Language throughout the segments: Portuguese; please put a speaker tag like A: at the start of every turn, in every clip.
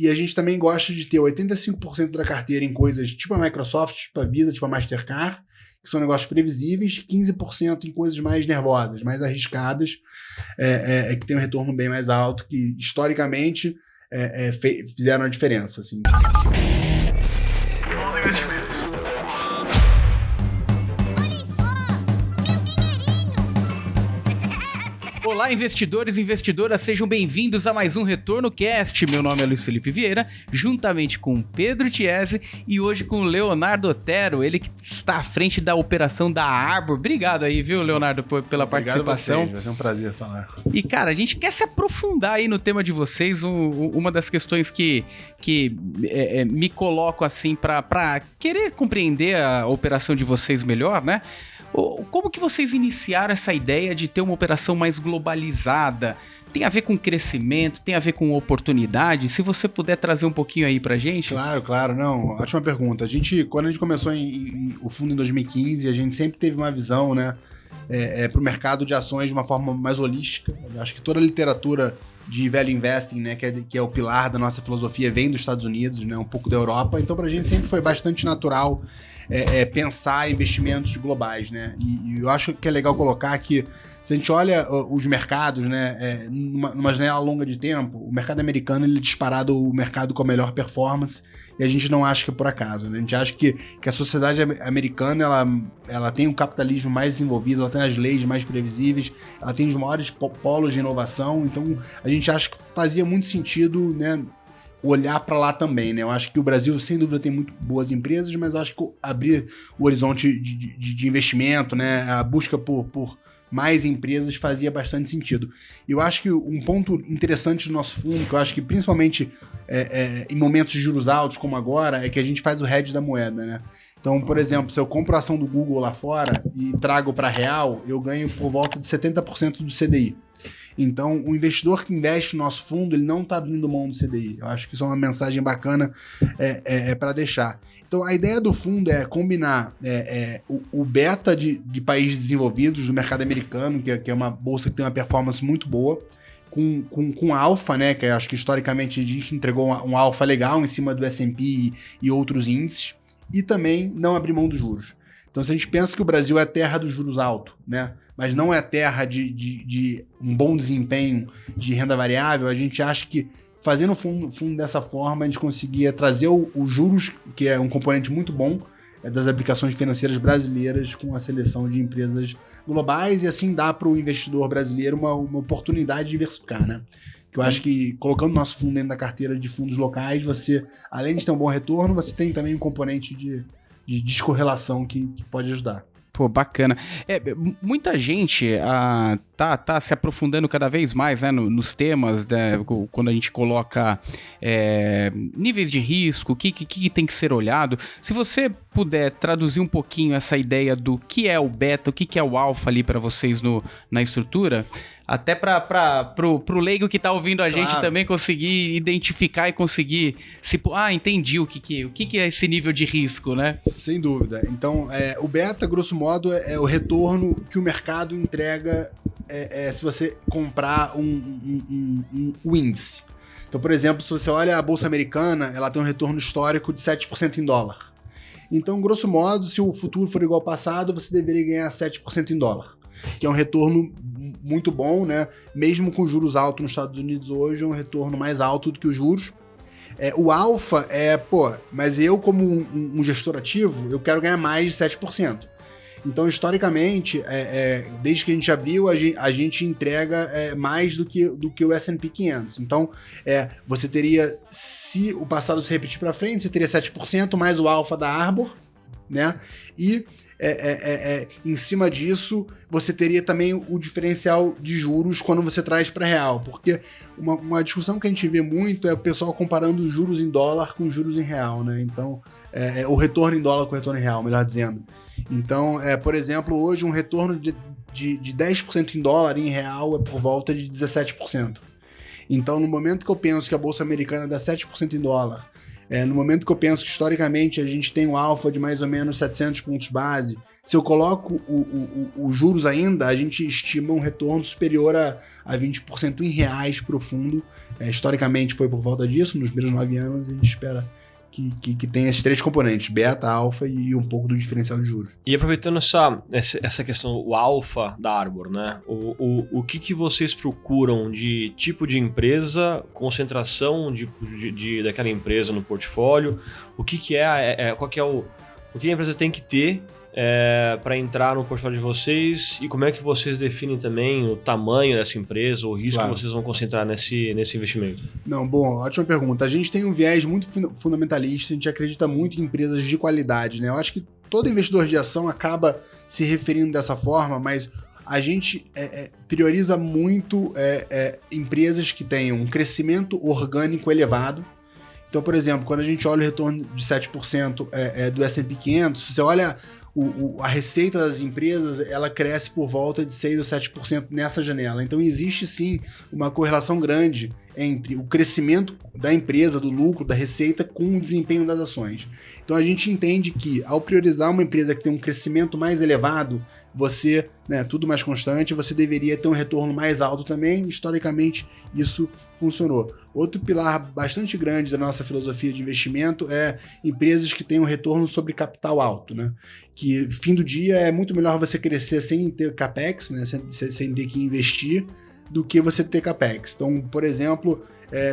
A: E a gente também gosta de ter 85% da carteira em coisas tipo a Microsoft, tipo a Visa, tipo a Mastercard, que são negócios previsíveis, 15% em coisas mais nervosas, mais arriscadas, que tem um retorno bem mais alto, que historicamente fizeram a diferença. Assim.
B: Olá, investidores e investidoras, sejam bem-vindos a mais um Retorno Cast. Meu nome é Luiz Felipe Vieira, juntamente com Pedro Tiesi e hoje com o Leonardo Otero, ele que está à frente da operação da Arbor. Obrigado aí, viu, Leonardo, pela participação.
A: Obrigado a vocês, vai ser um prazer falar.
B: E, cara, a gente quer se aprofundar aí no tema de vocês. Uma das questões que me coloco assim para querer compreender a operação de vocês melhor, né? Como que vocês iniciaram essa ideia de ter uma operação mais globalizada? Tem a ver com crescimento, tem a ver com oportunidade? Se você puder trazer um pouquinho aí pra gente.
A: Claro, não, ótima pergunta. Quando a gente começou o fundo em 2015, a gente sempre teve uma visão, né, para o mercado de ações de uma forma mais holística. Eu acho que toda a literatura de value investing, né, que é o pilar da nossa filosofia, vem dos Estados Unidos, né, um pouco da Europa. Então, pra gente sempre foi bastante natural pensar em investimentos globais, né? E eu acho que é legal colocar que se a gente olha os mercados, né, numa janela longa de tempo, o mercado americano ele é disparado o mercado com a melhor performance e a gente não acha que é por acaso, né? A gente acha que a sociedade americana ela tem um capitalismo mais desenvolvido, ela tem as leis mais previsíveis, ela tem os maiores polos de inovação, então a gente acha que fazia muito sentido, né, olhar para lá também, né? Eu acho que o Brasil, sem dúvida, tem muito boas empresas, mas eu acho que abrir o horizonte de investimento, né? A busca por mais empresas fazia bastante sentido. Eu acho que um ponto interessante do nosso fundo, que eu acho que principalmente em momentos de juros altos como agora, é que a gente faz o hedge da moeda, né? Então, por exemplo, se eu compro a ação do Google lá fora e trago para real, eu ganho por volta de 70% do CDI. Então, o investidor que investe no nosso fundo, ele não está abrindo mão do CDI. Eu acho que isso é uma mensagem bacana para deixar. Então, a ideia do fundo é combinar o beta de países desenvolvidos, do mercado americano, que é uma bolsa que tem uma performance muito boa, com alfa, né, que eu acho que historicamente a gente entregou um alfa legal em cima do S&P e outros índices, e também não abrir mão dos juros. Então, se a gente pensa que o Brasil é a terra dos juros altos, né, mas não é a terra de um bom desempenho de renda variável, a gente acha que fazendo o fundo dessa forma, a gente conseguia trazer os juros, que é um componente muito bom das aplicações financeiras brasileiras com a seleção de empresas globais e assim dá para o investidor brasileiro uma oportunidade de diversificar, né? Que eu acho que colocando nosso fundo dentro da carteira de fundos locais, você, além de ter um bom retorno, você tem também um componente de descorrelação que pode ajudar.
B: Pô, bacana. Muita gente tá se aprofundando cada vez mais, né, nos temas, né, quando a gente coloca níveis de risco, o que tem que ser olhado. Se você puder traduzir um pouquinho essa ideia do que é o beta, o que é o alfa ali para vocês na estrutura, até pro leigo que tá ouvindo a gente também conseguir identificar e conseguir entendi o que é esse nível de risco, né?
A: Sem dúvida. Então, o beta, grosso modo, é o retorno que o mercado entrega se você comprar o índice. Então, por exemplo, se você olha a Bolsa Americana, ela tem um retorno histórico de 7% em dólar. Então, grosso modo, se o futuro for igual ao passado, você deveria ganhar 7% em dólar, que é um retorno muito bom, né? Mesmo com juros altos nos Estados Unidos hoje, é um retorno mais alto do que os juros. O alfa mas eu como um gestor ativo, eu quero ganhar mais de 7%. Então, historicamente, desde que a gente abriu, a gente entrega mais do que o S&P 500. Então, você teria, se o passado se repetir para frente, você teria 7% mais o alfa da Arbor, né? E em cima disso, você teria também o diferencial de juros quando você traz para real, porque uma discussão que a gente vê muito é o pessoal comparando os juros em dólar com os juros em real, né? Então, o retorno em dólar com o retorno em real, melhor dizendo. Então, por exemplo, hoje um retorno de 10% em dólar e em real é por volta de 17%. Então, no momento que eu penso que a Bolsa Americana dá 7% em dólar, No momento que eu penso que historicamente a gente tem um alfa de mais ou menos 700 pontos base, se eu coloco os juros ainda, a gente estima um retorno superior a 20% em reais para o fundo. Historicamente foi por volta disso, nos primeiros 9 anos a gente espera que tem esses 3 componentes, beta, alfa e um pouco do diferencial de juros.
C: E aproveitando essa questão, o alfa da Arbor, né? O que vocês procuram de tipo de empresa, concentração daquela empresa no portfólio? Qual que é o que a empresa tem que ter para entrar no portfólio de vocês, e como é que vocês definem também o tamanho dessa empresa, o risco que vocês vão concentrar nesse investimento?
A: Não, bom, ótima pergunta. A gente tem um viés muito fundamentalista, a gente acredita muito em empresas de qualidade, né? Eu acho que todo investidor de ação acaba se referindo dessa forma, mas a gente prioriza muito empresas que tenham um crescimento orgânico elevado. Então, por exemplo, quando a gente olha o retorno de 7% do S&P 500, se você olha a receita das empresas, ela cresce por volta de 6% ou 7% nessa janela. Então existe sim uma correlação grande entre o crescimento da empresa, do lucro, da receita, com o desempenho das ações. Então a gente entende que ao priorizar uma empresa que tem um crescimento mais elevado, você, tudo mais constante, você deveria ter um retorno mais alto também. Historicamente, isso funcionou. Outro pilar bastante grande da nossa filosofia de investimento é empresas que têm um retorno sobre capital alto, né? Que, fim do dia, é muito melhor você crescer sem ter capex, né? Sem ter que investir, do que você ter capex. Então, por exemplo,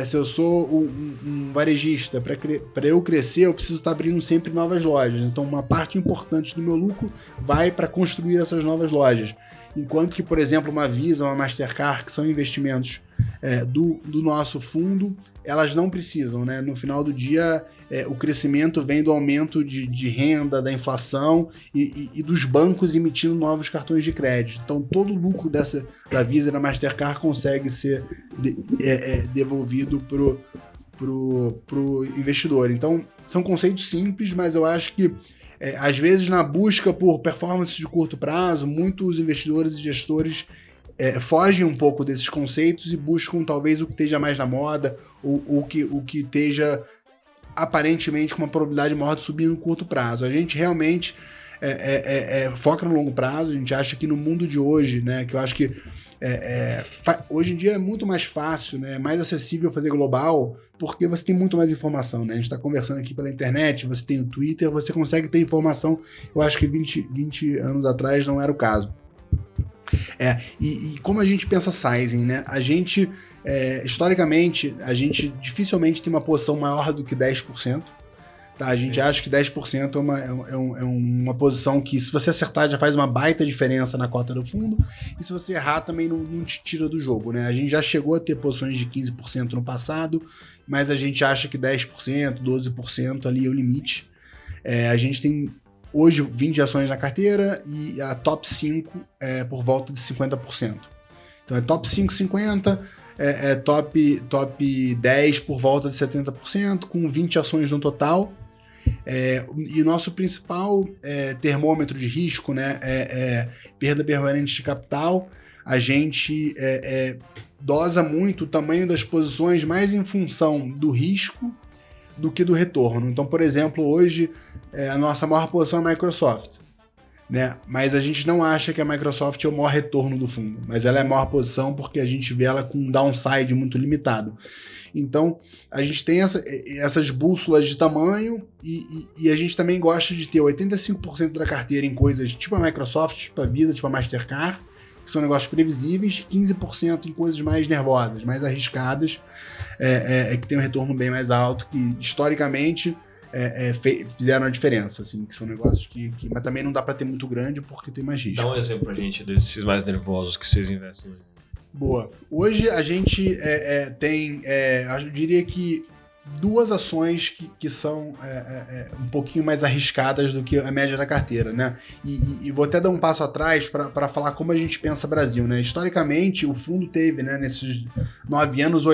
A: se eu sou um varejista, para eu crescer, eu preciso estar abrindo sempre novas lojas. Então, uma parte importante do meu lucro vai para construir essas novas lojas. Enquanto que, por exemplo, uma Visa, uma Mastercard, que são investimentos do nosso fundo, elas não precisam, né? No final do dia, o crescimento vem do aumento de renda, da inflação e dos bancos emitindo novos cartões de crédito. Então, todo o lucro da Visa e da Mastercard consegue ser devolvido pro investidor. Então, são conceitos simples, mas eu acho que às vezes, na busca por performance de curto prazo, muitos investidores e gestores fogem um pouco desses conceitos e buscam talvez o que esteja mais na moda ou o que esteja aparentemente com uma probabilidade maior de subir no curto prazo. A gente realmente foca no longo prazo. A gente acha que no mundo de hoje, né, que eu acho que hoje em dia é muito mais fácil, né, mais acessível fazer global, porque você tem muito mais informação, né? A gente está conversando aqui pela internet, você tem o Twitter, você consegue ter informação. Eu acho que 20 anos atrás não era o caso. E como a gente pensa sizing, né? A gente, historicamente, a gente dificilmente tem uma posição maior do que 10%. Tá? A gente acha que 10% é uma posição que, se você acertar, já faz uma baita diferença na cota do fundo, e se você errar, também não te tira do jogo, né? A gente já chegou a ter posições de 15% no passado, mas a gente acha que 10%, 12% ali é o limite. A gente tem hoje 20 ações na carteira e a top 5 por volta de 50%. Então é top 5, 50%, top 10 por volta de 70%, com 20 ações no total. E o nosso principal termômetro de risco, né, perda permanente de capital. A gente dosa muito o tamanho das posições mais em função do risco do que do retorno. Então, por exemplo, hoje a nossa maior posição é a Microsoft, né? Mas a gente não acha que a Microsoft é o maior retorno do fundo, mas ela é a maior posição porque a gente vê ela com um downside muito limitado. Então, a gente tem essas bússolas de tamanho e a gente também gosta de ter 85% da carteira em coisas tipo a Microsoft, tipo a Visa, tipo a Mastercard, que são negócios previsíveis, 15% em coisas mais nervosas, mais arriscadas, que tem um retorno bem mais alto, que historicamente fizeram a diferença, assim, que são negócios mas também não dá para ter muito grande porque tem mais risco.
C: Dá um exemplo pra gente desses mais nervosos que vocês investem.
A: Boa. Hoje a gente tem, eu diria que duas ações que são um pouquinho mais arriscadas do que a média da carteira, né? E vou até dar um passo atrás para falar como a gente pensa Brasil, né? Historicamente, o fundo teve, né, nesses 9 anos,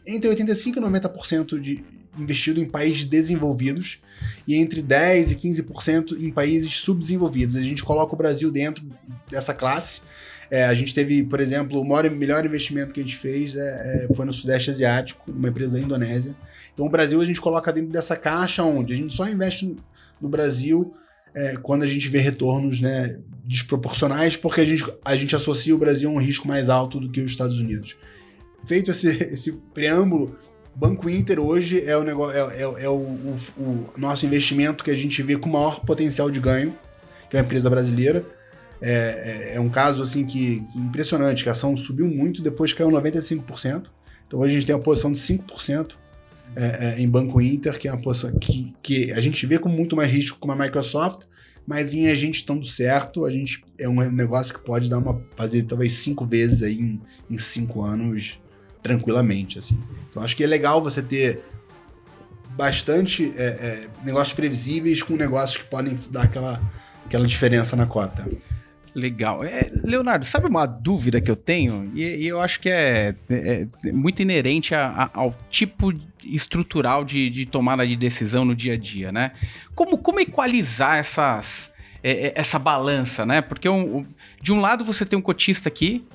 A: entre 85% e 90% investido em países desenvolvidos e entre 10% e 15% em países subdesenvolvidos. A gente coloca o Brasil dentro dessa classe. A gente teve, por exemplo, o melhor investimento que a gente fez foi no Sudeste Asiático, uma empresa da Indonésia. Então o Brasil a gente coloca dentro dessa caixa onde a gente só investe no Brasil quando a gente vê retornos, né, desproporcionais, porque a gente associa o Brasil a um risco mais alto do que os Estados Unidos. Feito esse preâmbulo, Banco Inter hoje é o nosso investimento que a gente vê com maior potencial de ganho, que é uma empresa brasileira. É um caso assim que impressionante, que a ação subiu muito, depois caiu 95%. Então hoje a gente tem uma posição de 5% em Banco Inter, que é uma posição que a gente vê com muito mais risco como a Microsoft, mas em a gente estando certo, é um negócio que pode fazer talvez 5 vezes aí em 5 anos tranquilamente, assim. Então acho que é legal você ter bastante negócios previsíveis com negócios que podem dar aquela diferença na cota.
B: Legal. Leonardo, sabe uma dúvida que eu tenho? E eu acho que é muito inerente ao tipo estrutural de tomada de decisão no dia a dia, né? Como equalizar essa balança, né? Porque de um lado você tem um cotista aqui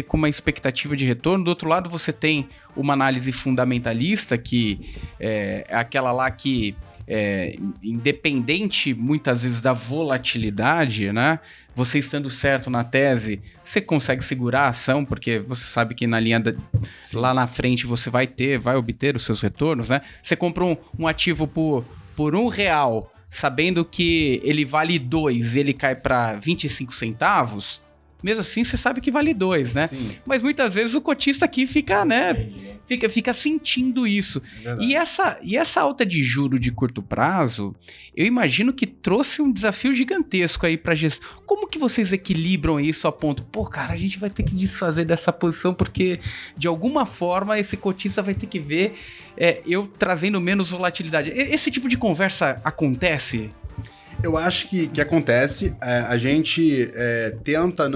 B: com uma expectativa de retorno, do outro lado você tem uma análise fundamentalista que é aquela lá que independente muitas vezes da volatilidade, né? Você estando certo na tese, você consegue segurar a ação, porque você sabe que na linha lá na frente você vai obter os seus retornos, né? Você compra um ativo por R$1, sabendo que ele vale 2 e ele cai para 25 centavos, mesmo assim você sabe que vale 2, né?
A: Sim.
B: Mas muitas vezes o cotista aqui fica, né? Fica sentindo isso. E essa alta de juro de curto prazo, eu imagino que trouxe um desafio gigantesco aí pra gestão. Como que vocês equilibram isso a ponto, cara, a gente vai ter que desfazer dessa posição porque de alguma forma esse cotista vai ter que ver eu trazendo menos volatilidade. Esse tipo de conversa acontece?
A: Eu acho que acontece. A gente tenta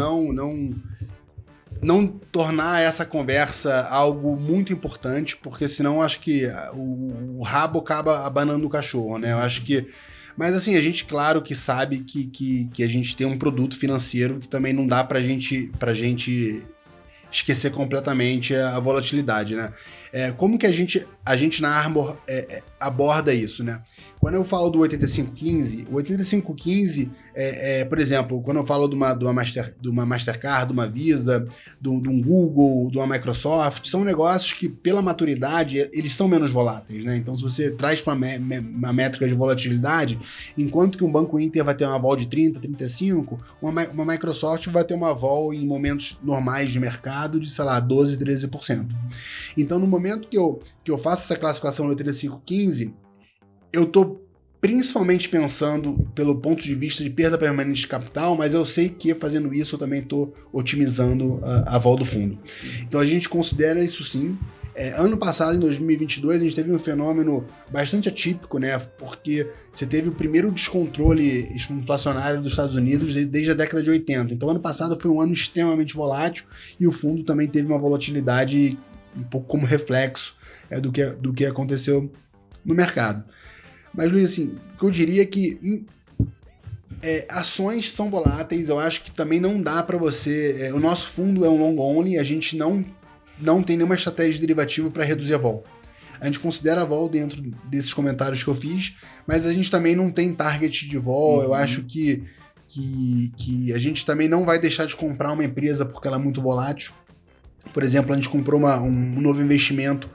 A: não tornar essa conversa algo muito importante, porque senão acho que o rabo acaba abanando o cachorro, né? Eu acho que... Mas assim, a gente claro que sabe que a gente tem um produto financeiro que também não dá pra gente esquecer completamente a volatilidade, né? Como que a gente na Arbor aborda isso, né? Quando eu falo do 8515, o 8515 por exemplo, quando eu falo de uma Mastercard, de uma Visa, de um Google, de uma Microsoft, são negócios que, pela maturidade, eles são menos voláteis, né? Então, se você traz para uma métrica de volatilidade, enquanto que um Banco Inter vai ter uma vol de 30, 35, uma Microsoft vai ter uma vol em momentos normais de mercado de, sei lá, 12, 13%. Então, no momento que eu faço essa classificação no 8515, eu estou principalmente pensando pelo ponto de vista de perda permanente de capital, mas eu sei que fazendo isso eu também estou otimizando a vol do fundo. Então a gente considera isso sim. Ano passado, em 2022, a gente teve um fenômeno bastante atípico, né? Porque você teve o primeiro descontrole inflacionário dos Estados Unidos desde a década de 80. Então ano passado foi um ano extremamente volátil e o fundo também teve uma volatilidade um pouco como reflexo do que aconteceu no mercado. Mas, Luiz, assim, o que eu diria é que ações são voláteis, eu acho que também não dá para você... o nosso fundo é um long only, a gente não tem nenhuma estratégia de derivativo para reduzir a vol. A gente considera a vol dentro desses comentários que eu fiz, mas a gente também não tem target de vol. Eu acho que a gente também não vai deixar de comprar uma empresa porque ela é muito volátil. Por exemplo, a gente comprou um novo investimento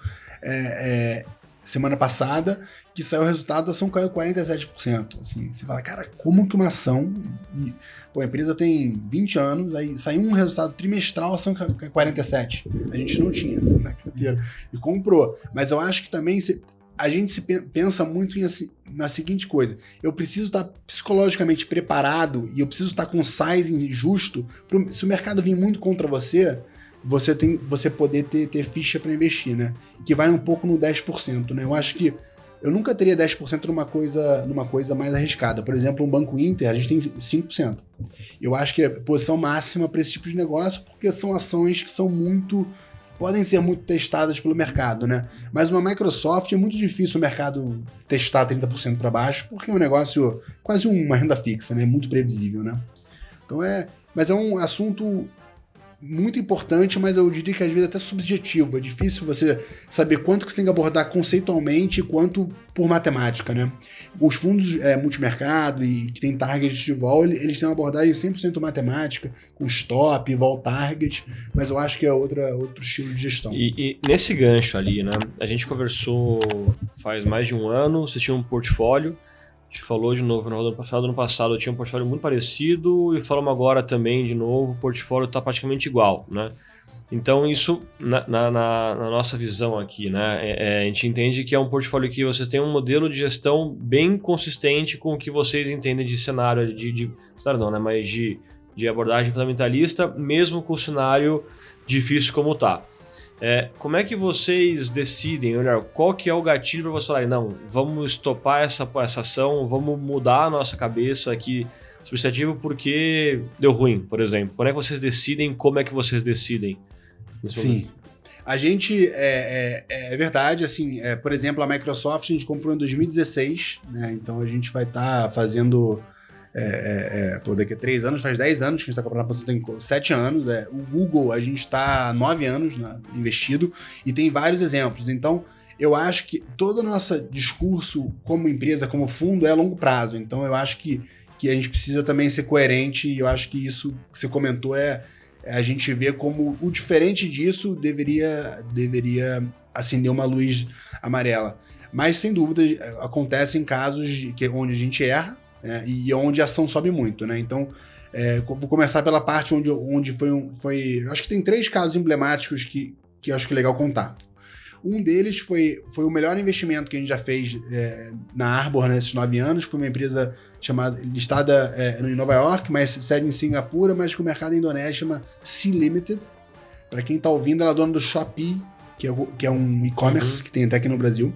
A: semana passada, que saiu o resultado, a ação caiu 47%. Assim, você fala, cara, como que uma ação... a empresa tem 20 anos, aí saiu um resultado trimestral, a ação caiu 47%. A gente não tinha na carteira e comprou. Mas eu acho que também a gente pensa muito na seguinte coisa: eu preciso estar psicologicamente preparado e eu preciso estar com sizing justo. Se o mercado vir muito contra você poder ter ficha para investir, né? Que vai um pouco no 10%, né? Eu acho que eu nunca teria 10% numa coisa mais arriscada. Por exemplo, um Banco Inter, a gente tem 5%. Eu acho que é a posição máxima para esse tipo de negócio, porque são ações que podem ser muito testadas pelo mercado, né? Mas uma Microsoft é muito difícil o mercado testar 30% para baixo, porque é um negócio quase uma renda fixa, né? Muito previsível, né? Então mas é um assunto muito importante, mas eu diria que às vezes até subjetivo. É difícil você saber quanto que você tem que abordar conceitualmente e quanto por matemática, né? Os fundos multimercado e que tem target de vol, eles têm uma abordagem 100% matemática, com stop, vol target, mas eu acho que é outro estilo de gestão.
C: E nesse gancho ali, né? A gente conversou faz mais de um ano, você tinha um portfólio, a gente falou de novo no ano passado eu tinha um portfólio muito parecido e falamos agora também de novo, o portfólio está praticamente igual, né? Então isso, na nossa visão aqui, né, a gente entende que é um portfólio que vocês têm um modelo de gestão bem consistente com o que vocês entendem de cenário, cenário não, né, mas de abordagem fundamentalista, mesmo com o cenário difícil como está. Como é que vocês decidem, olhar qual que é o gatilho para vocês falarem, não, vamos estopar essa ação, vamos mudar a nossa cabeça aqui substantivo porque deu ruim, por exemplo. Quando é que vocês decidem, como é que vocês decidem?
A: Sim. A gente, é verdade, assim, por exemplo, a Microsoft a gente comprou em 2016, né? Então a gente vai estar fazendo... daqui a 3 anos, faz 10 anos que a gente está comprando a posição, tem 7 anos. O Google, a gente está há 9 anos, né, investido, e tem vários exemplos. Então, eu acho que todo o nosso discurso como empresa, como fundo, é a longo prazo. Então, eu acho que a gente precisa também ser coerente, e eu acho que isso que você comentou a gente vê como o diferente disso deveria acender uma luz amarela. Mas, sem dúvida, acontecem casos onde a gente erra, e onde a ação sobe muito, né? Então, vou começar pela parte onde foi... Acho que tem 3 casos emblemáticos que eu acho que é legal contar. Um deles foi o melhor investimento que a gente já fez na Arbor nesses 9 anos. Foi uma empresa listada em Nova York, mas sede em Singapura, mas com o mercado indonésio, chama Sea Limited. Para quem está ouvindo, ela é dona do Shopee, que é um e-commerce que tem até aqui no Brasil.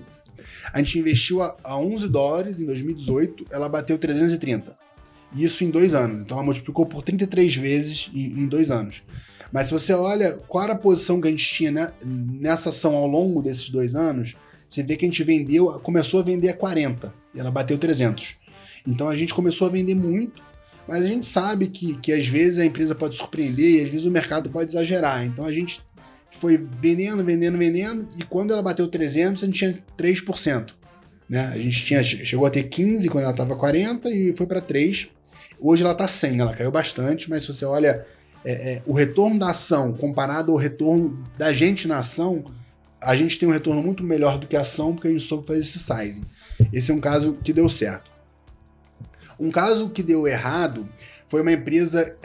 A: A gente investiu a $11 em 2018, ela bateu 330. Isso em 2 anos. Então ela multiplicou por 33 vezes em 2 anos. Mas se você olha qual era a posição que a gente tinha nessa ação ao longo desses 2 anos, você vê que a gente começou a vender a 40 e ela bateu 300. Então a gente começou a vender muito, mas a gente sabe que às vezes a empresa pode surpreender e às vezes o mercado pode exagerar. Então a gente foi vendendo, e quando ela bateu 300, a gente tinha 3%. Né? A gente chegou a ter 15 quando ela estava 40 e foi para 3. Hoje ela está 100, ela caiu bastante, mas se você olha o retorno da ação comparado ao retorno da gente na ação, a gente tem um retorno muito melhor do que a ação, porque a gente soube fazer esse sizing. Esse é um caso que deu certo. Um caso que deu errado foi uma empresa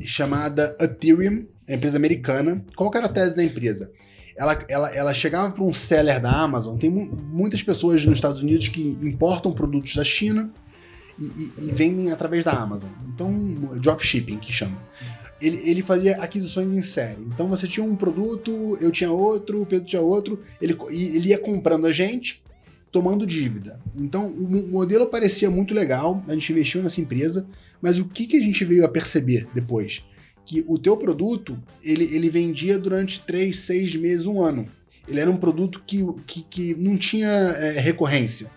A: chamada Ethereum, uma empresa americana. Qual que era a tese da empresa? Ela chegava para um seller da Amazon. Tem muitas pessoas nos Estados Unidos que importam produtos da China e vendem através da Amazon. Então, dropshipping, que chama. Ele fazia aquisições em série. Então, você tinha um produto, eu tinha outro, o Pedro tinha outro, ele ia comprando a gente, tomando dívida. Então, o modelo parecia muito legal, a gente investiu nessa empresa, mas o que a gente veio a perceber depois? Que o teu produto, ele vendia durante 3, 6 meses, 1 ano. Ele era um produto que não tinha recorrência.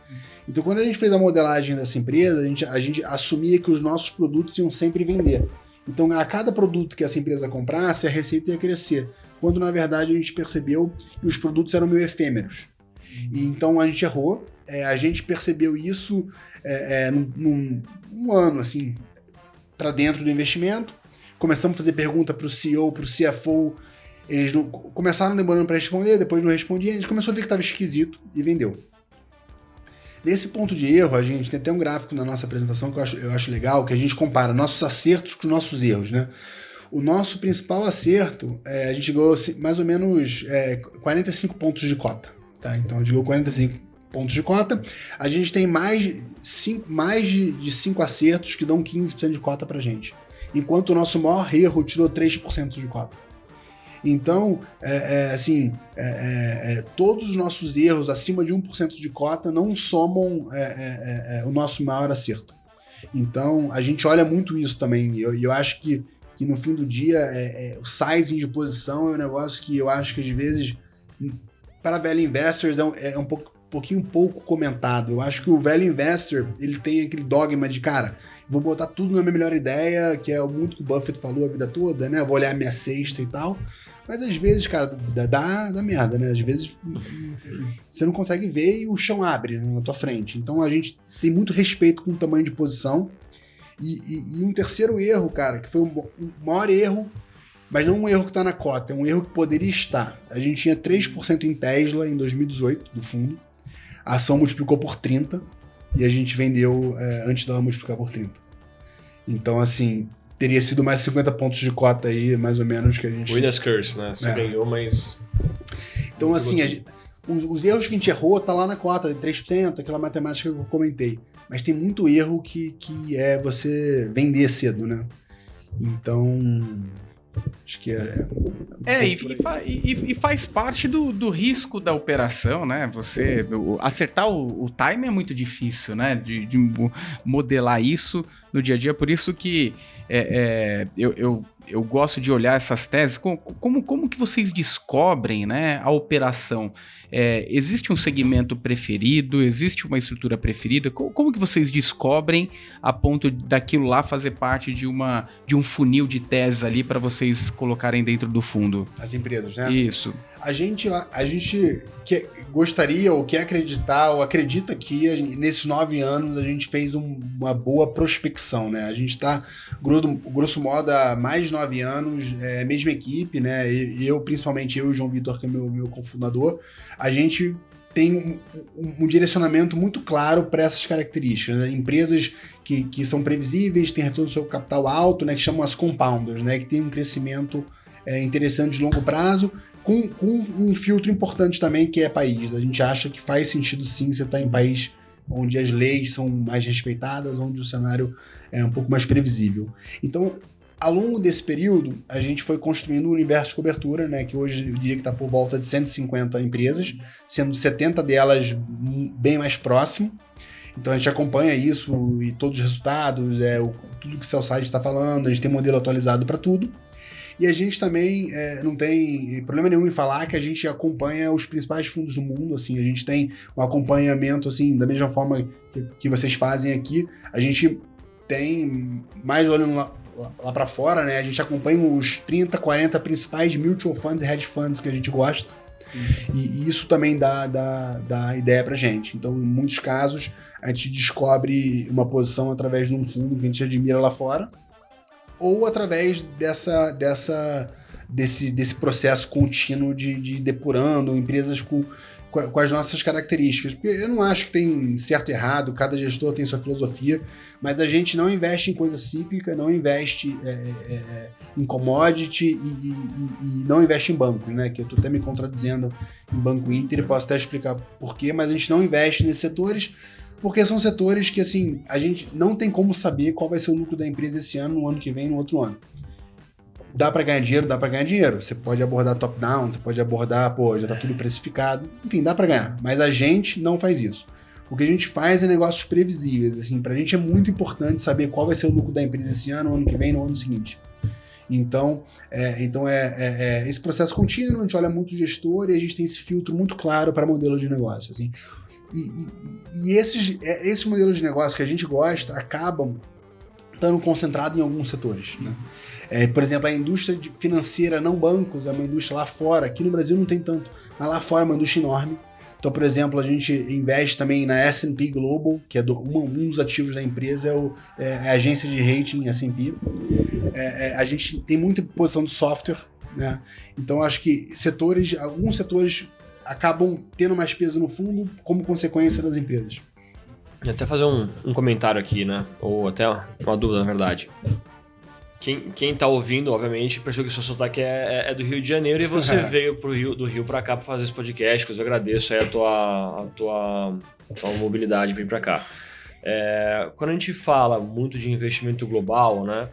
A: Então, quando a gente fez a modelagem dessa empresa, a gente assumia que os nossos produtos iam sempre vender. Então, a cada produto que essa empresa comprasse, a receita ia crescer. Quando, na verdade, a gente percebeu que os produtos eram meio efêmeros. E, então, a gente errou. A gente percebeu isso num ano, assim, para dentro do investimento. Começamos a fazer pergunta para o CEO, para o CFO. Eles começaram demorando para responder, depois não respondiam. A gente começou a ver que estava esquisito e vendeu. Nesse ponto de erro, a gente tem até um gráfico na nossa apresentação que eu acho legal, que a gente compara nossos acertos com nossos erros, né? O nosso principal acerto, a gente ganhou mais ou menos 45 pontos de cota, tá? Então, a gente ganhou 45 pontos de cota. A gente tem mais de 5 acertos que dão 15% de cota pra gente. Enquanto o nosso maior erro tirou 3% de cota. Então, todos os nossos erros acima de 1% de cota não somam o nosso maior acerto. Então, a gente olha muito isso também. E eu acho que no fim do dia, o sizing de posição é um negócio que eu acho que, às vezes, para value investors é um pouco pouquinho pouco comentado. Eu acho que o velho investor, ele tem aquele dogma de, cara, vou botar tudo na minha melhor ideia, que é o muito que o Buffett falou a vida toda, né? Vou olhar a minha cesta e tal. Mas às vezes, cara, dá merda, né? Às vezes você não consegue ver e o chão abre, né, na tua frente. Então a gente tem muito respeito com o tamanho de posição. E um terceiro erro, cara, que foi o maior erro, mas não um erro que tá na cota, é um erro que poderia estar. A gente tinha 3% em Tesla em 2018, do fundo. A ação multiplicou por 30 e a gente vendeu antes dela multiplicar por 30. Então, assim, teria sido mais 50 pontos de cota aí, mais ou menos, que a gente...
C: Winner's Curse, né? Você ganhou, mas...
A: Então, assim, os erros que a gente errou tá lá na cota de 3%, aquela matemática que eu comentei. Mas tem muito erro que é você vender cedo, né? Então... Acho que
B: e faz parte do risco da operação, né? Você acertar o time é muito difícil, né? De modelar isso no dia a dia. Por isso que eu gosto de olhar essas teses. Como que vocês descobrem, né, a operação? Existe um segmento preferido? Existe uma estrutura preferida? Como que vocês descobrem a ponto daquilo lá fazer parte de um funil de teses ali para vocês colocarem dentro do fundo?
A: As empresas, né?
B: Isso.
A: A gente gostaria ou quer acreditar ou acredita que nesses 9 anos a gente fez uma boa prospecção, né? A gente está, grosso modo, há mais de 9 anos, mesma equipe, né? Principalmente eu e o João Vitor, que é meu cofundador, a gente tem um direcionamento muito claro para essas características, né? Empresas que são previsíveis, têm retorno sobre capital alto, né? Que chamam as compounders, né? Que tem um crescimento interessante de longo prazo, com um filtro importante também, que é país. A gente acha que faz sentido sim você estar em país onde as leis são mais respeitadas, onde o cenário é um pouco mais previsível. Então, ao longo desse período, a gente foi construindo um universo de cobertura, né, que hoje eu diria que está por volta de 150 empresas, sendo 70 delas bem mais próximo. Então a gente acompanha isso e todos os resultados, tudo que o Sell-Side está falando, a gente tem modelo atualizado para tudo. E a gente também não tem problema nenhum em falar que a gente acompanha os principais fundos do mundo, assim, a gente tem um acompanhamento, assim, da mesma forma que vocês fazem aqui, a gente tem, mais olhando lá para fora, né, a gente acompanha os 30, 40 principais mutual funds e hedge funds que a gente gosta, e isso também dá ideia pra gente. Então, em muitos casos, a gente descobre uma posição através de um fundo que a gente admira lá fora, ou através desse processo contínuo de depurando empresas com as nossas características. Porque eu não acho que tem certo e errado, cada gestor tem sua filosofia, mas a gente não investe em coisa cíclica, não investe em commodity e não investe em banco, né? Que eu estou até me contradizendo em Banco Inter e posso até explicar por quê, mas a gente não investe nesses setores, porque são setores que, assim, a gente não tem como saber qual vai ser o lucro da empresa esse ano, no ano que vem, no outro ano. Dá para ganhar dinheiro? Dá para ganhar dinheiro. Você pode abordar top-down, você pode abordar, já tá tudo precificado. Enfim, dá para ganhar. Mas a gente não faz isso. O que a gente faz é negócios previsíveis. Assim, pra gente é muito importante saber qual vai ser o lucro da empresa esse ano, no ano que vem, no ano seguinte. Então, esse processo contínuo, a gente olha muito o gestor e a gente tem esse filtro muito claro para modelo de negócio, assim. E esses modelos de negócio que a gente gosta acabam estando concentrados em alguns setores, né? Por exemplo, a indústria financeira, não bancos, é uma indústria lá fora. Aqui no Brasil não tem tanto, mas lá fora é uma indústria enorme. Então, por exemplo, a gente investe também na S&P Global, que é um dos ativos da empresa, é a agência de rating S&P. A gente tem muita posição de software, né? Então, acho que alguns setores acabam tendo mais peso no fundo como consequência das empresas.
C: Até fazer um comentário aqui, né? Ou até uma dúvida, na verdade. Quem tá ouvindo, obviamente, percebeu que o seu sotaque é do Rio de Janeiro e você veio do Rio pra cá pra fazer esse podcast, que eu agradeço aí a tua mobilidade vir pra cá. Quando a gente fala muito de investimento global, né?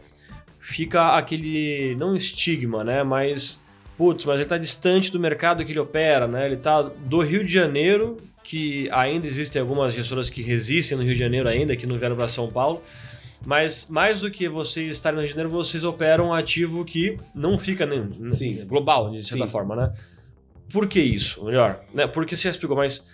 C: Fica aquele, não estigma, né? Mas ele tá distante do mercado que ele opera, né? Ele tá do Rio de Janeiro, que ainda existem algumas gestoras que resistem no Rio de Janeiro ainda, que não vieram para São Paulo, mas mais do que vocês estarem no Rio de Janeiro, vocês operam um ativo que não fica global, de certa forma, né? Por que isso? Melhor, né? Porque você já explicou, mas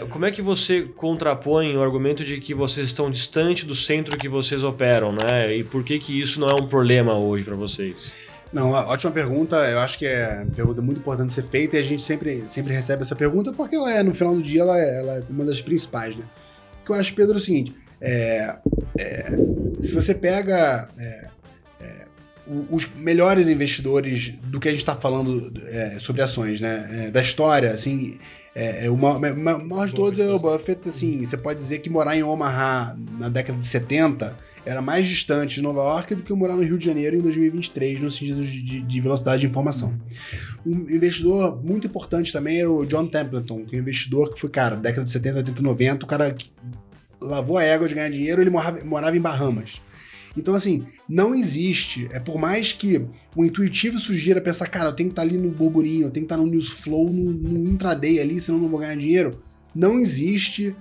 C: como é que você contrapõe o argumento de que vocês estão distante do centro que vocês operam, né? E por que isso não é um problema hoje para vocês?
A: Não, ótima pergunta. Eu acho que é uma pergunta muito importante ser feita e a gente sempre recebe essa pergunta porque no final do dia, ela é uma das principais, né? O que eu acho, Pedro, é o seguinte, se você pega os melhores investidores do que a gente está falando sobre ações, né? Da história, assim, o maior de todos é o Buffett, assim, você pode dizer que morar em Omaha na década de 70 era mais distante de Nova York do que morar no Rio de Janeiro em 2023, no sentido de velocidade de informação. Um investidor muito importante também era o John Templeton, que é um investidor que foi, cara, década de 70, 80, 90, o cara que lavou a égua de ganhar dinheiro, ele morava em Bahamas. Então, assim, não existe, por mais que o intuitivo sugira pensar, cara, eu tenho que estar ali no burburinho, eu tenho que estar no news flow, no intraday ali, senão eu não vou ganhar dinheiro, não existe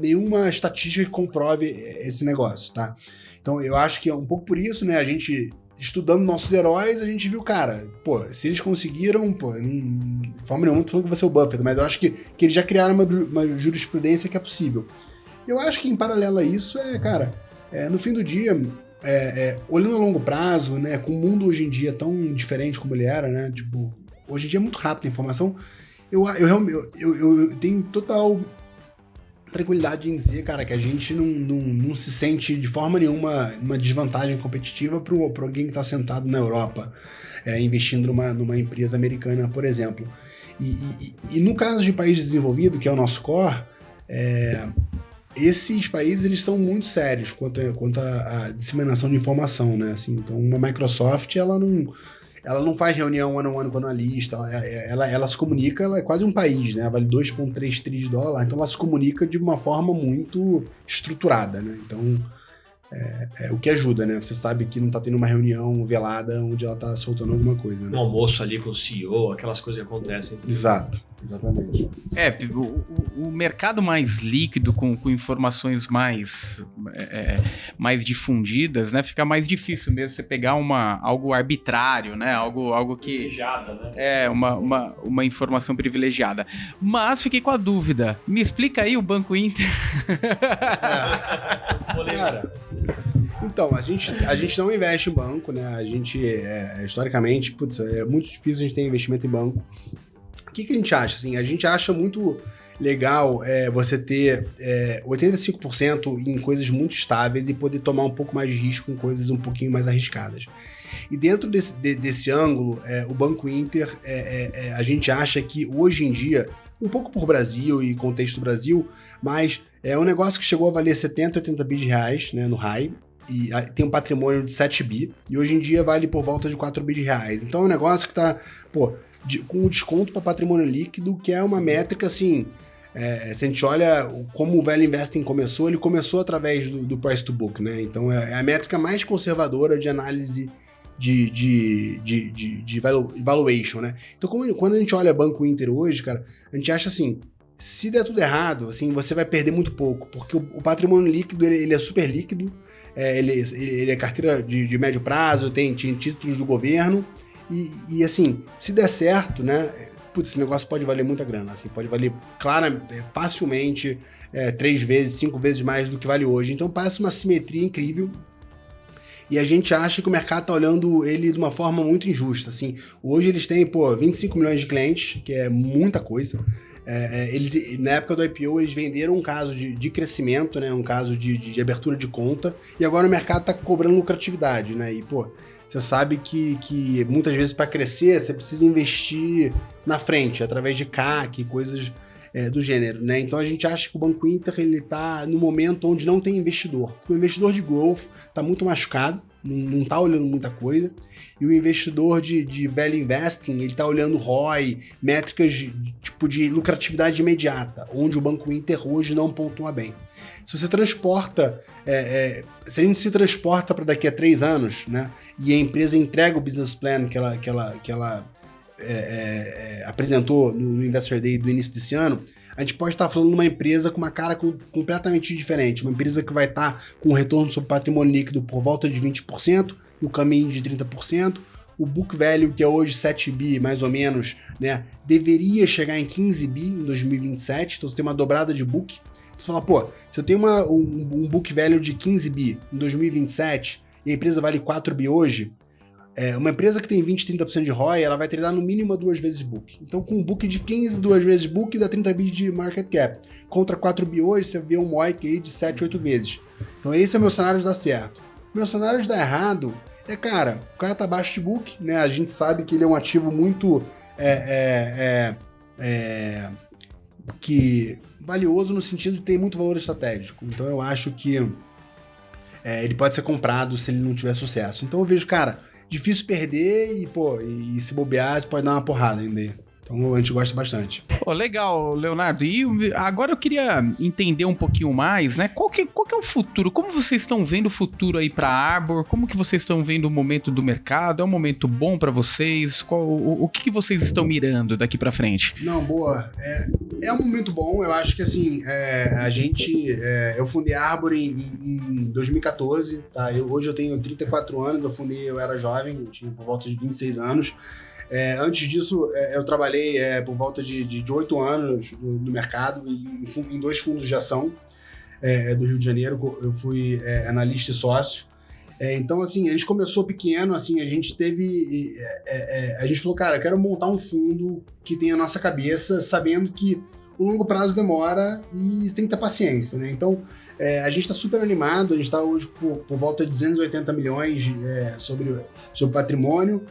A: nenhuma estatística que comprove esse negócio, tá? Então, eu acho que é um pouco por isso, né, a gente, estudando nossos heróis, a gente viu, cara, pô, se eles conseguiram, pô, de forma nenhuma, tô falando que vai ser o Buffett, mas eu acho que eles já criaram uma jurisprudência que é possível. Eu acho que, em paralelo a isso, cara... no fim do dia, olhando a longo prazo, né, com o mundo hoje em dia tão diferente como ele era, né, tipo, hoje em dia é muito rápido a informação, eu tenho total tranquilidade em dizer, cara, que a gente não se sente de forma nenhuma uma desvantagem competitiva para alguém que está sentado na Europa, investindo numa empresa americana, por exemplo. E no caso de país desenvolvido, que é o nosso core, esses países, eles são muito sérios quanto à disseminação de informação, né? Assim, então, uma Microsoft, ela não faz reunião ano-a-ano com o analista, ela se comunica, ela é quase um país, né? Vale 2,3 trilhões de dólares, então ela se comunica de uma forma muito estruturada, né? Então, o que ajuda, né? Você sabe que não tá tendo uma reunião velada onde ela tá soltando alguma coisa, né?
C: Um almoço ali com o CEO, aquelas coisas que acontecem.
A: Exato, exatamente.
B: O mercado mais líquido, com informações mais difundidas, né? Fica mais difícil mesmo você pegar algo arbitrário, né? Algo que...
C: Privilegiada, né?
B: Uma informação privilegiada. Mas fiquei com a dúvida. Me explica aí o Banco Inter.
A: Cara... Então, a gente não investe em banco, né? A gente, historicamente, é muito difícil a gente ter investimento em banco. O que a gente acha? Assim, a gente acha muito legal você ter 85% em coisas muito estáveis e poder tomar um pouco mais de risco em coisas um pouquinho mais arriscadas. E dentro desse ângulo, o Banco Inter, a gente acha que hoje em dia, um pouco por Brasil e contexto Brasil, mas é um negócio que chegou a valer 70, 80 bi de reais, né, no high, e tem um patrimônio de 7 bi, e hoje em dia vale por volta de 4 bi de reais. Então é um negócio que está, com um desconto para patrimônio líquido, que é uma métrica, assim, se a gente olha como o Value Investing começou, ele começou através do price to book, né? Então é a métrica mais conservadora de análise de valuation, né? Então quando a gente olha Banco Inter hoje, cara, a gente acha assim, se der tudo errado, assim, você vai perder muito pouco, porque o patrimônio líquido, ele é super líquido, ele é carteira de médio prazo, tem títulos do governo, e assim, se der certo, né, esse negócio pode valer muita grana, assim, pode valer, facilmente 3 vezes, 5 vezes mais do que vale hoje. Então parece uma simetria incrível, e a gente acha que o mercado tá olhando ele de uma forma muito injusta, assim. Hoje eles têm, 25 milhões de clientes, que é muita coisa. Eles, na época do IPO, eles venderam um caso de crescimento, né? Um caso de abertura de conta, e agora o mercado tá cobrando lucratividade, né? E, você sabe que muitas vezes para crescer, você precisa investir na frente, através de CAC, coisas do gênero, né? Então a gente acha que o Banco Inter, ele tá no momento onde não tem investidor. O investidor de growth tá muito machucado, não tá olhando muita coisa, e o investidor de value investing, ele tá olhando ROI, métricas de lucratividade imediata, onde o Banco Inter hoje não pontua bem. Se você transporta, se a gente se transporta para daqui a 3 anos, né, e a empresa entrega o business plan que ela apresentou no Investor Day do início desse ano, a gente pode estar falando de uma empresa com uma cara completamente diferente, uma empresa que vai estar com um retorno sobre patrimônio líquido por volta de 20%, no caminho de 30%, o book value, que é hoje 7 bi, mais ou menos, né, deveria chegar em 15 bi em 2027, então você tem uma dobrada de book. Você fala, pô, se eu tenho um book value de 15 bi em 2027 e a empresa vale 4 bi hoje, uma empresa que tem 20, 30% de ROI, ela vai treinar no mínimo 2 vezes book. Então, com um book de 15, 2 vezes book, dá 30 bi de market cap. Contra 4 bi hoje, você vê um MOIC aí de 7, 8 vezes. Então, esse é o meu cenário de dar certo. O meu cenário de dar errado cara, o cara tá abaixo de book, né? A gente sabe que ele é um ativo muito que valioso no sentido de ter muito valor estratégico. Então, eu acho que ele pode ser comprado se ele não tiver sucesso. Então, eu vejo, cara, difícil perder e se bobear, você pode dar uma porrada ainda aí. Então a gente gosta bastante.
B: Pô, legal, Leonardo. E agora eu queria entender um pouquinho mais, né? Qual que é o futuro? Como vocês estão vendo o futuro aí para Arbor? Como que vocês estão vendo o momento do mercado? É um momento bom para vocês? O que vocês estão mirando daqui para frente?
A: Não, boa. É um momento bom. Eu acho que assim, eu fundei a Arbor em 2014, tá? Hoje eu tenho 34 anos, eu era jovem, eu tinha por volta de 26 anos. Antes disso, eu trabalhei por volta de 8 anos no mercado, em 2 fundos de ação do Rio de Janeiro. Eu fui analista e sócio. Então, assim, a gente começou pequeno, assim, a gente falou, cara, eu quero montar um fundo que tenha a nossa cabeça, sabendo que o longo prazo demora e você tem que ter paciência, né? Então, a gente está super animado, a gente está hoje por volta de 280 milhões sobre patrimônio,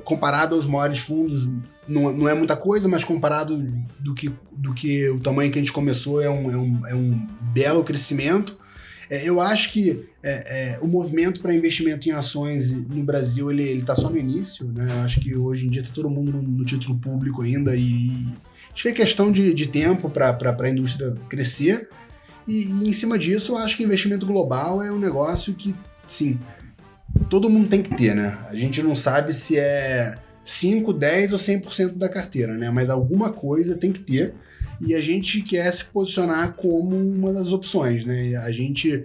A: comparado aos maiores fundos, não é muita coisa, mas comparado do que o tamanho que a gente começou, é um belo crescimento. Eu acho que o movimento para investimento em ações no Brasil, ele está só no início, né? Eu acho que hoje em dia está todo mundo no título público ainda e acho que é questão de tempo para a indústria crescer. E em cima disso, eu acho que investimento global é um negócio que, sim, todo mundo tem que ter, né? A gente não sabe se é 5, 10 ou 100% da carteira, né? Mas alguma coisa tem que ter. E a gente quer se posicionar como uma das opções, né? A gente,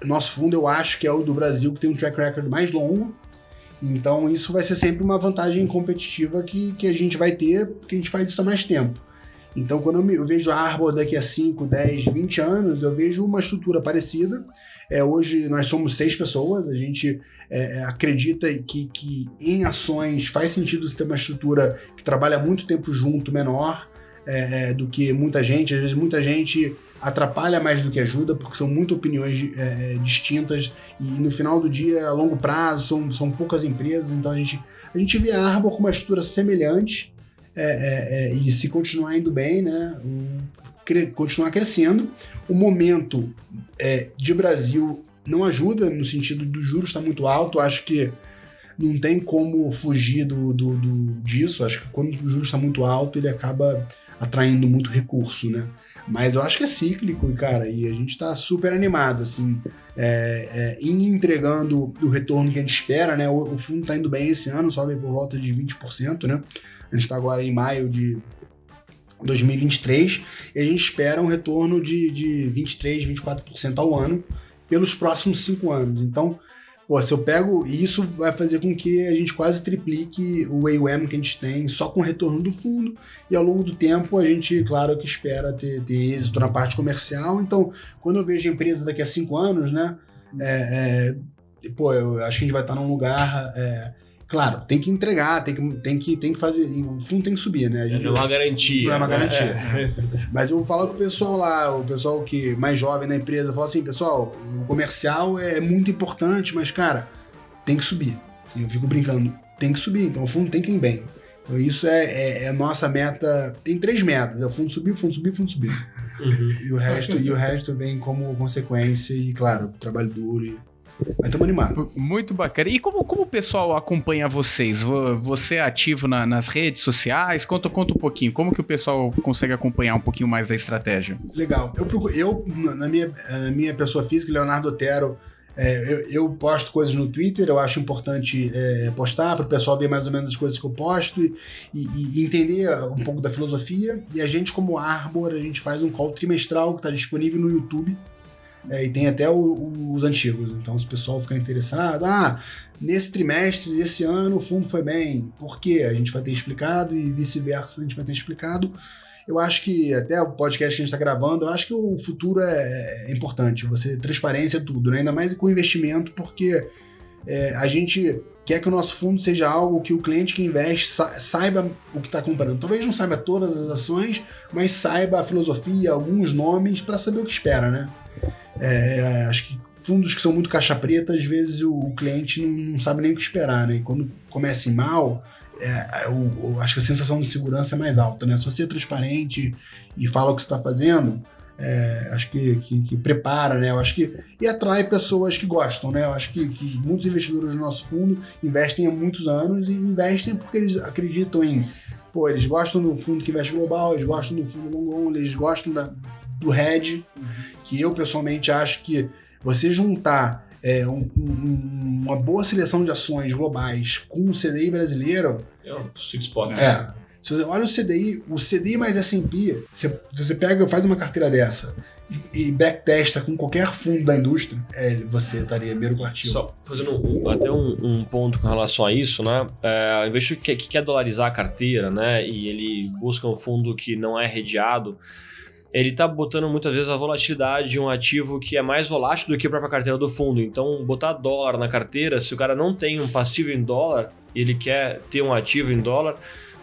A: nosso fundo, eu acho que é o do Brasil que tem um track record mais longo. Então, isso vai ser sempre uma vantagem competitiva que a gente vai ter, porque a gente faz isso há mais tempo. Então, quando eu vejo a Arbor daqui a 5, 10, 20 anos, eu vejo uma estrutura parecida. Hoje, nós somos 6 pessoas, a gente acredita que em ações faz sentido você ter uma estrutura que trabalha muito tempo junto, menor, do que muita gente. Às vezes, muita gente atrapalha mais do que ajuda, porque são muitas opiniões distintas e no final do dia, a longo prazo, são poucas empresas. Então a gente vê a Arbor com uma estrutura semelhante e se continuar indo bem, né, continuar crescendo. O momento de Brasil não ajuda, no sentido do juros estar muito alto. Acho que não tem como fugir disso. Acho que quando o juros está muito alto, ele acaba atraindo muito recurso, né? Mas eu acho que é cíclico, cara, e a gente está super animado, assim, entregando o retorno que a gente espera, né? O fundo está indo bem esse ano, sobe por volta de 20%, né? A gente está agora em maio de 2023 e a gente espera um retorno de 23%, 24% ao ano pelos próximos 5 anos. Então, se eu pego, isso vai fazer com que a gente quase triplique o AUM que a gente tem só com o retorno do fundo, e ao longo do tempo a gente, claro, que espera ter êxito na parte comercial. Então, quando eu vejo a empresa daqui a 5 anos, né, eu acho que a gente vai estar num lugar... Claro, tem que entregar, tem que fazer, o fundo tem que subir, né?
C: Não é uma garantia.
A: Não é uma garantia. Mas eu vou falar com o pessoal lá, o pessoal que mais jovem na empresa, fala assim, pessoal, o comercial é muito importante, mas, cara, tem que subir. Assim, eu fico brincando, tem que subir, então o fundo tem que ir bem. Então isso é a nossa meta, tem 3 metas, o fundo subir, o fundo subir, o fundo subir. Uhum. E o resto vem como consequência e, claro, trabalho duro e... Mas estamos animados.
B: Muito bacana. E como o pessoal acompanha vocês? Você é ativo nas redes sociais? Conta um pouquinho. Como que o pessoal consegue acompanhar um pouquinho mais da estratégia?
A: Legal. Eu na minha pessoa física, Leonardo Otero, eu posto coisas no Twitter. Eu acho importante postar para o pessoal ver mais ou menos as coisas que eu posto e entender um pouco da filosofia. E a gente, como Arbor, a gente faz um call trimestral que está disponível no YouTube. e tem até os antigos. Então, se o pessoal ficar interessado, nesse trimestre desse ano o fundo foi bem, por quê? A gente vai ter explicado e vice-versa a gente vai ter explicado. Eu acho que, até o podcast que a gente está gravando, eu acho que o futuro é importante. Você, transparência é tudo, né? Ainda mais com investimento, porque a gente quer que o nosso fundo seja algo que o cliente que investe saiba o que está comprando. Talvez não saiba todas as ações, mas saiba a filosofia, alguns nomes, para saber o que espera, né? Acho que fundos que são muito caixa preta, às vezes o cliente não sabe nem o que esperar, né? E quando começa em mal, eu acho que a sensação de segurança é mais alta, né? Se você é transparente e fala o que você está fazendo, acho que prepara, né? Eu acho que e atrai pessoas que gostam, né? Eu acho que muitos investidores do nosso fundo investem há muitos anos e investem porque eles acreditam eles gostam do fundo que investe global, eles gostam do fundo long only, eles gostam do hedge, que eu pessoalmente acho que você juntar uma boa seleção de ações globais com o CDI brasileiro...
C: É um sweet spot.
A: Se você olha o CDI mais S&P, se você faz uma carteira dessa e backtesta com qualquer fundo da indústria, você estaria meio ativo.
C: Só fazendo até um ponto com relação a isso, né? O investidor que quer dolarizar a carteira, né? E ele busca um fundo que não é redeado, ele está botando muitas vezes a volatilidade de um ativo que é mais volátil do que a própria carteira do fundo. Então, botar dólar na carteira, se o cara não tem um passivo em dólar e ele quer ter um ativo em dólar,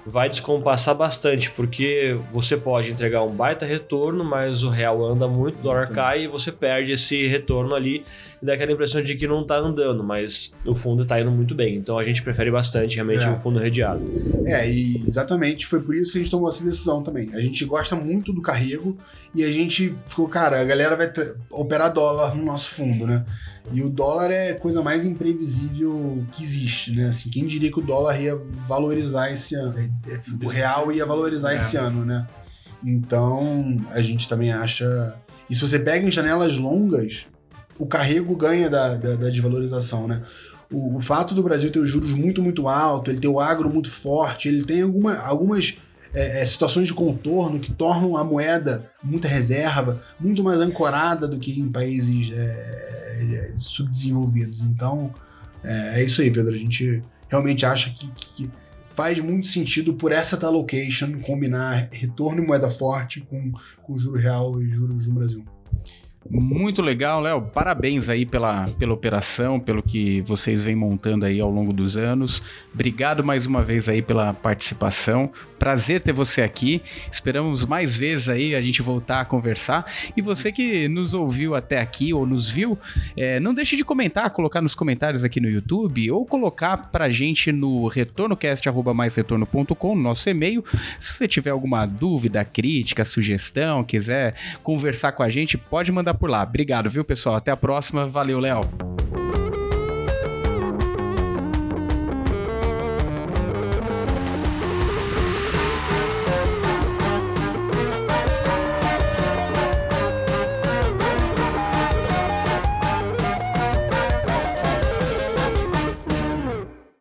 C: vai descompassar bastante, porque você pode entregar um baita retorno, mas o real anda muito, o dólar cai e você perde esse retorno ali e dá aquela impressão de que não está andando, mas o fundo está indo muito bem. Então a gente prefere bastante realmente um fundo redeado.
A: E exatamente, foi por isso que a gente tomou essa decisão também. A gente gosta muito do carrego e a gente ficou, cara, a galera vai operar dólar no nosso fundo, né? E o dólar é a coisa mais imprevisível que existe, né? Assim, quem diria que o dólar ia valorizar esse ano? O real ia valorizar esse ano, né? Então, a gente também acha... E se você pega em janelas longas, o carrego ganha da desvalorização, né? O fato do Brasil ter os juros muito, muito altos, ele ter o agro muito forte, ele tem algumas situações de contorno que tornam a moeda muita reserva, muito mais ancorada do que em países subdesenvolvidos. Então, é isso aí, Pedro. A gente realmente acha que faz muito sentido por essa allocation combinar retorno em moeda forte com juro real e juros no Brasil.
B: Muito legal, Léo. Parabéns aí pela operação, pelo que vocês vêm montando aí ao longo dos anos. Obrigado mais uma vez aí pela participação. Prazer ter você aqui. Esperamos mais vezes aí a gente voltar a conversar. E você que nos ouviu até aqui ou nos viu, não deixe de comentar, colocar nos comentários aqui no YouTube ou colocar pra gente no retornocast@maisretorno.com, no nosso e-mail. Se você tiver alguma dúvida, crítica, sugestão, quiser conversar com a gente, pode mandar por lá. Obrigado, viu, pessoal? Até a próxima. Valeu, Léo.